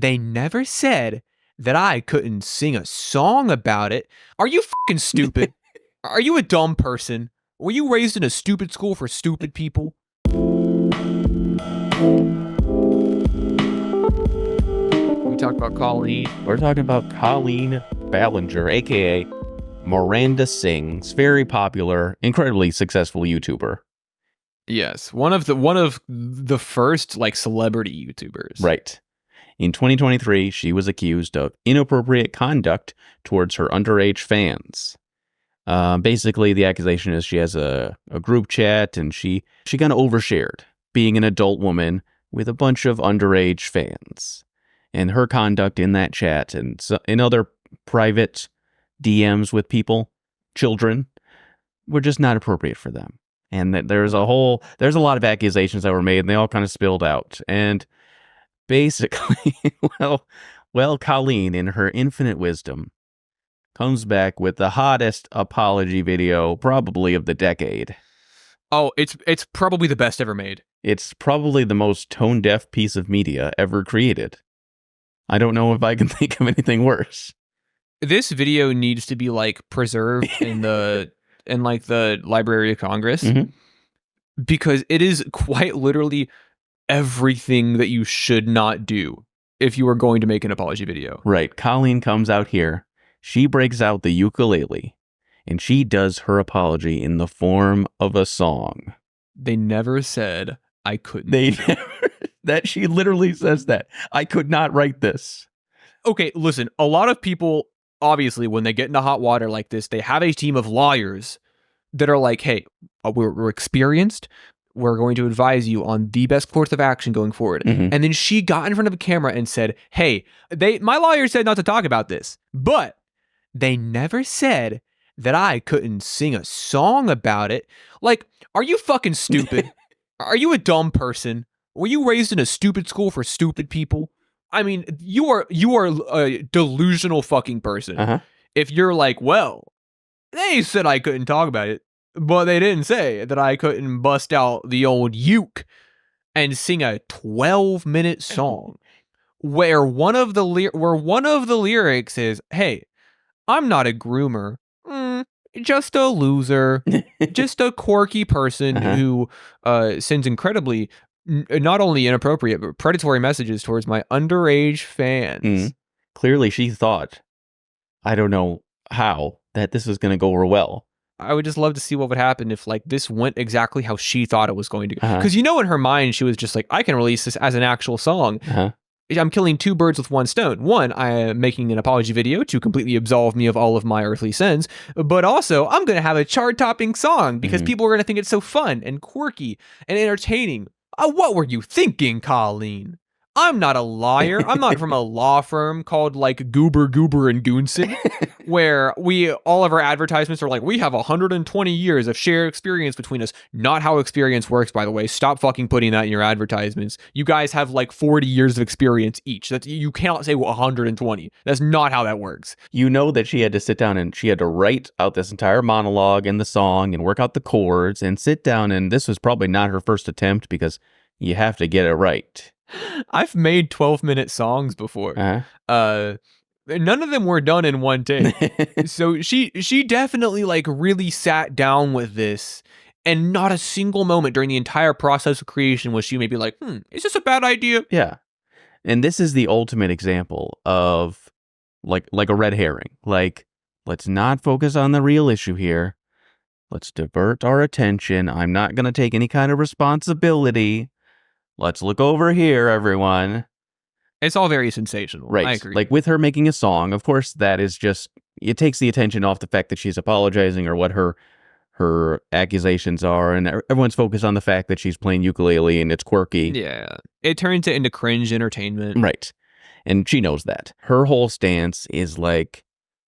They never said that I couldn't sing a song about it. Are you fucking stupid? Are you a dumb person? Were you raised in a stupid school for stupid people? We talked about Colleen. We're talking about Colleen Ballinger, aka Miranda Sings, very popular, incredibly successful YouTuber. Yes, one of the first like celebrity YouTubers. Right. In 2023, she was accused of inappropriate conduct towards her underage fans. Basically, the accusation is she has a group chat and she kind of overshared, being an adult woman with a bunch of underage fans. And her conduct in that chat and in other private DMs with people, children, were just not appropriate for them. And that there's a lot of accusations that were made, and they all kind of spilled out. And basically, well, Colleen, in her infinite wisdom, comes back with the hottest apology video probably of the decade. Oh, it's probably the best ever made. It's probably the most tone-deaf piece of media ever created. I don't know if I can think of anything worse. This video needs to be like preserved in the Library of Congress, because it is quite literally everything that you should not do if you are going to make an apology video. Right. Colleen comes out here. She breaks out the ukulele, and she does her apology in the form of a song. They never said I couldn't. That she literally says that. I could not write this. Okay, listen, a lot of people, obviously, when they get into hot water like this, they have a team of lawyers that are like, hey, we're experienced. We're going to advise you on the best course of action going forward. And then she got in front of a camera and said, hey, my lawyer said not to talk about this, but they never said that I couldn't sing a song about it. Like, are you fucking stupid? Are you a dumb person? Were you raised in a stupid school for stupid people? I mean, you are a delusional fucking person. If you're like, well, they said I couldn't talk about it, but they didn't say that I couldn't bust out the old uke and sing a 12-minute song where one of the lyrics is, hey, I'm not a groomer, just a loser, just a quirky person who sends incredibly not only inappropriate but predatory messages towards my underage fans. Clearly she thought, I don't know how, that this was going to go over well. I would just love to see what would happen if like this went exactly how she thought it was going to go. Because in her mind, she was just like, I can release this as an actual song. I'm killing two birds with one stone. One, I am making an apology video to completely absolve me of all of my earthly sins. But also, I'm going to have a chart-topping song because people are going to think it's so fun and quirky and entertaining. What were you thinking, Colleen? I'm not a liar. I'm not from a law firm called like Goober and Goonson, where all of our advertisements are like, we have 120 years of shared experience between us. Not how experience works, by the way. Stop fucking putting that in your advertisements. You guys have like 40 years of experience each. You cannot say 120. That's not how that works. You know that she had to sit down and she had to write out this entire monologue and the song and work out the chords and sit down. And this was probably not her first attempt because you have to get it right. I've made 12-minute songs before. None of them were done in one take. So she definitely like really sat down with this, and not a single moment during the entire process of creation was she maybe like, is this a bad idea? Yeah. And this is the ultimate example of like a red herring. Like, let's not focus on the real issue here. Let's divert our attention. I'm not going to take any kind of responsibility. Let's look over here, everyone. It's all very sensational. Right. I agree. Like with her making a song, of course, that is just, it takes the attention off the fact that she's apologizing or what her accusations are. And everyone's focused on the fact that she's playing ukulele and it's quirky. Yeah. It turns it into cringe entertainment. Right. And she knows that. Her whole stance is like,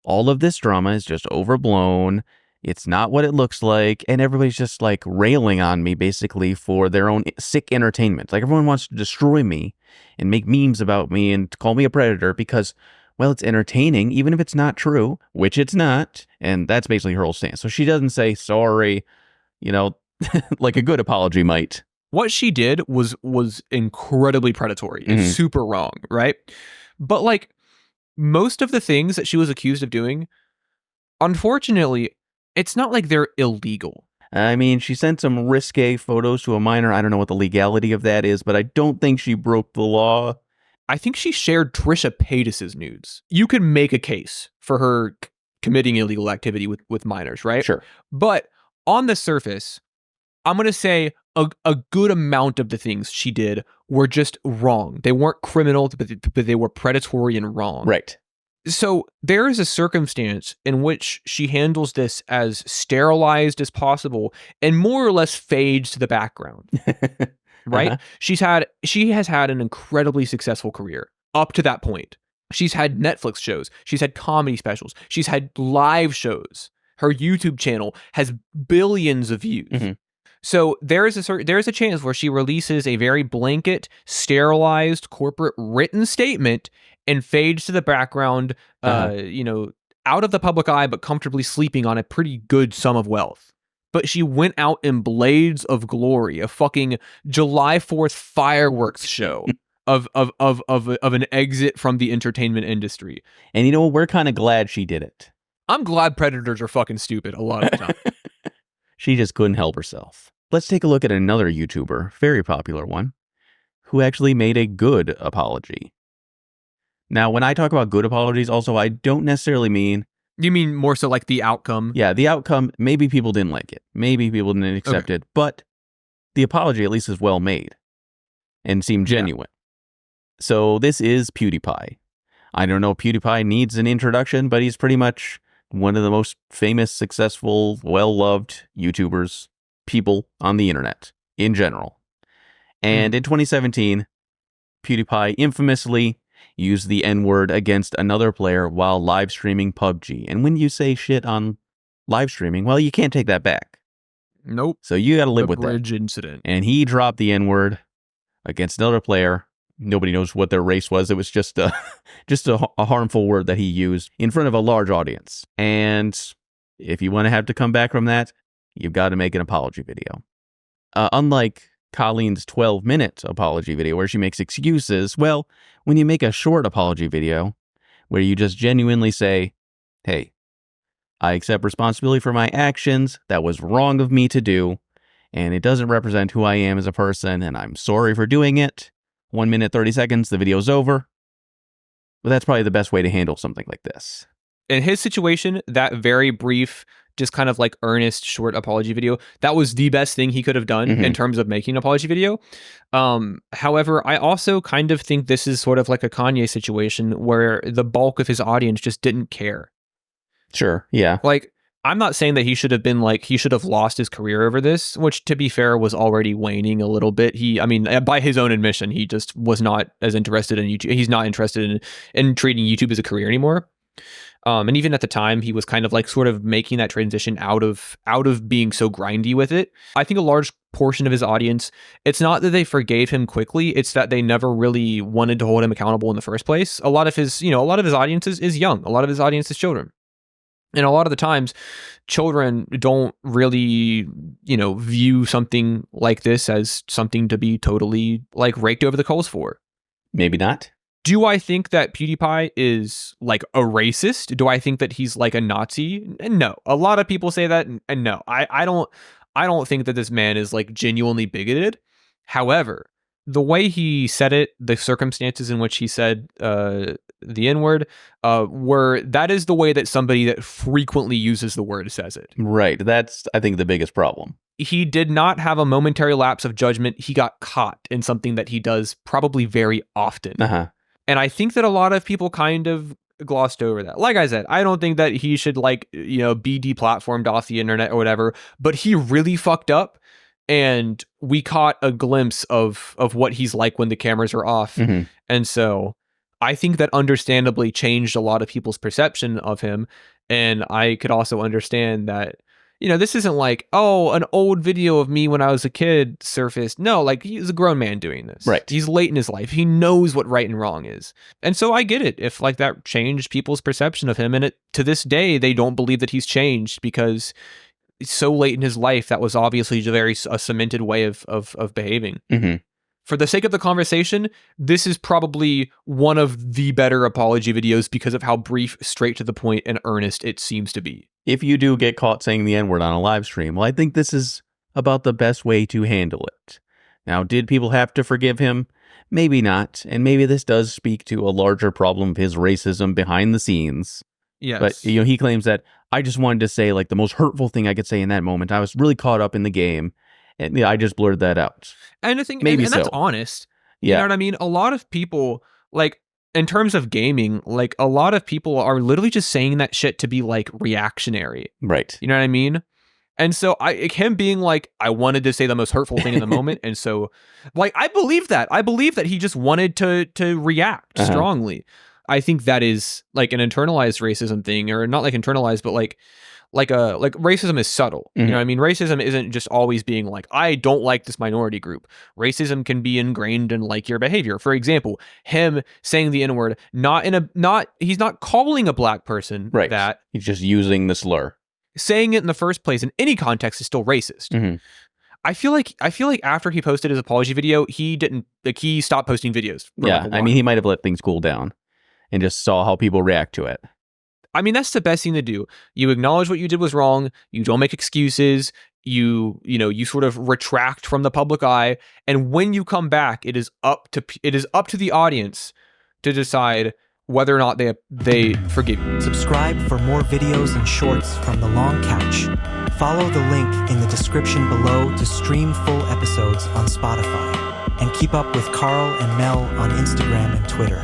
all of this drama is just overblown. It's not what it looks like. And everybody's just like railing on me basically for their own sick entertainment. Like everyone wants to destroy me and make memes about me and call me a predator because, well, it's entertaining, even if it's not true, which it's not. And that's basically her whole stance. So she doesn't say sorry, like a good apology might. what she did was incredibly predatory. It's Mhm. super wrong, right? But like most of the things that she was accused of doing, unfortunately, it's not like they're illegal. I mean, she sent some risque photos to a minor. I don't know what the legality of that is, but I don't think she broke the law. I think she shared Trisha Paytas's nudes. You can make a case for her committing illegal activity with minors, right? Sure. But on the surface, I'm going to say a good amount of the things she did were just wrong. They weren't criminal, but they were predatory and wrong. Right. So there is a circumstance in which she handles this as sterilized as possible and more or less fades to the background, right? Uh-huh. She has had an incredibly successful career up to that point. She's had Netflix shows, she's had comedy specials, she's had live shows. Her YouTube channel has billions of views. Mhm. So there is a chance where she releases a very blanket, sterilized corporate written statement and fades to the background, out of the public eye, but comfortably sleeping on a pretty good sum of wealth. But she went out in blades of glory, a fucking July 4th fireworks show of an exit from the entertainment industry. And you know, we're kind of glad she did it. I'm glad predators are fucking stupid a lot of the time. She just couldn't help herself. Let's take a look at another YouTuber, very popular one, who actually made a good apology. Now, when I talk about good apologies, also, I don't necessarily mean... You mean more so like the outcome? Yeah, the outcome, maybe people didn't like it. Maybe people didn't accept it. But the apology at least is well made and seemed genuine. So this is PewDiePie. I don't know if PewDiePie needs an introduction, but he's pretty much one of the most famous, successful, well-loved YouTubers, people on the internet in general. And in 2017, PewDiePie infamously used the N-word against another player while live streaming PUBG. And when you say shit on live streaming, well, you can't take that back. Nope. So you got to live The with that. bridge incident. And he dropped the N-word against another player. Nobody knows what their race was. It was just a harmful word that he used in front of a large audience. And if you want to have to come back from that, you've got to make an apology video. Unlike Colleen's 12-minute apology video where she makes excuses, well, when you make a short apology video where you just genuinely say, hey, I accept responsibility for my actions, that was wrong of me to do, and it doesn't represent who I am as a person, and I'm sorry for doing it. 1 minute, 30 seconds, the video's over. But that's probably the best way to handle something like this. In his situation, that very brief, just kind of like earnest short apology video, that was the best thing he could have done in terms of making an apology video. However, I also kind of think this is sort of like a Kanye situation where the bulk of his audience just didn't care. Sure, yeah. Like, I'm not saying that he should have lost his career over this, which to be fair was already waning a little bit. By his own admission, he just was not as interested in YouTube. He's not interested in treating YouTube as a career anymore. And even at the time, he was kind of like sort of making that transition out of being so grindy with it. I think a large portion of his audience, it's not that they forgave him quickly, it's that they never really wanted to hold him accountable in the first place. A lot of his audience is young. A lot of his audience is children. And a lot of the times, children don't really, view something like this as something to be totally like raked over the coals for. Maybe not. Do I think that PewDiePie is like a racist? Do I think that he's like a Nazi? No. A lot of people say that, and no. I don't think that this man is like genuinely bigoted. However, the way he said it, the circumstances in which he said the N-word, that is the way that somebody that frequently uses the word says it. Right. That's, I think, the biggest problem. He did not have a momentary lapse of judgment. He got caught in something that he does probably very often. Uh-huh. And I think that a lot of people kind of glossed over that. Like I said, I don't think that he should be deplatformed off the internet or whatever, but he really fucked up. And we caught a glimpse of what he's like when the cameras are off. Mm-hmm. And so I think that understandably changed a lot of people's perception of him. And I could also understand that, this isn't like, oh, an old video of me when I was a kid surfaced. No, like he's a grown man doing this. Right. He's late in his life. He knows what right and wrong is. And so I get it if like that changed people's perception of him. And to this day, they don't believe that he's changed because so late in his life, that was obviously a cemented way of behaving. Mm-hmm. For the sake of the conversation, this is probably one of the better apology videos because of how brief, straight to the point, and earnest it seems to be. If you do get caught saying the N-word on a live stream, well, I think this is about the best way to handle it. Now, did people have to forgive him? Maybe not, and maybe this does speak to a larger problem of his racism behind the scenes. Yes. But, he claims that I just wanted to say, like, the most hurtful thing I could say in that moment. I was really caught up in the game, and I just blurred that out. And I think Maybe and that's so. honest. Yeah. You know what I mean? A lot of people, like, in terms of gaming, like, a lot of people are literally just saying that shit to be, like, reactionary. Right. You know what I mean? And so him being like, I wanted to say the most hurtful thing in the moment. And so, like, I believe that. I believe that he just wanted to react strongly. I think that is, like, an internalized racism thing, or not like internalized, but like racism is subtle. You know what I mean? Racism isn't just always being like, I don't like this minority group. Racism can be ingrained in, like, your behavior. For example, him saying the N-word, he's not calling a black person that. He's just using the slur. Saying it in the first place in any context is still racist. I feel like after he posted his apology video, he stopped posting videos. Yeah, I mean, he might have let things cool down and just saw how people react to it. I mean, that's the best thing to do. You acknowledge what you did was wrong. You don't make excuses. You sort of retract from the public eye. And when you come back, it is up to the audience to decide whether or not they forgive you. Subscribe for more videos and shorts from The Long Couch. Follow the link in the description below to stream full episodes on Spotify. And keep up with Carl and Mel on Instagram and Twitter.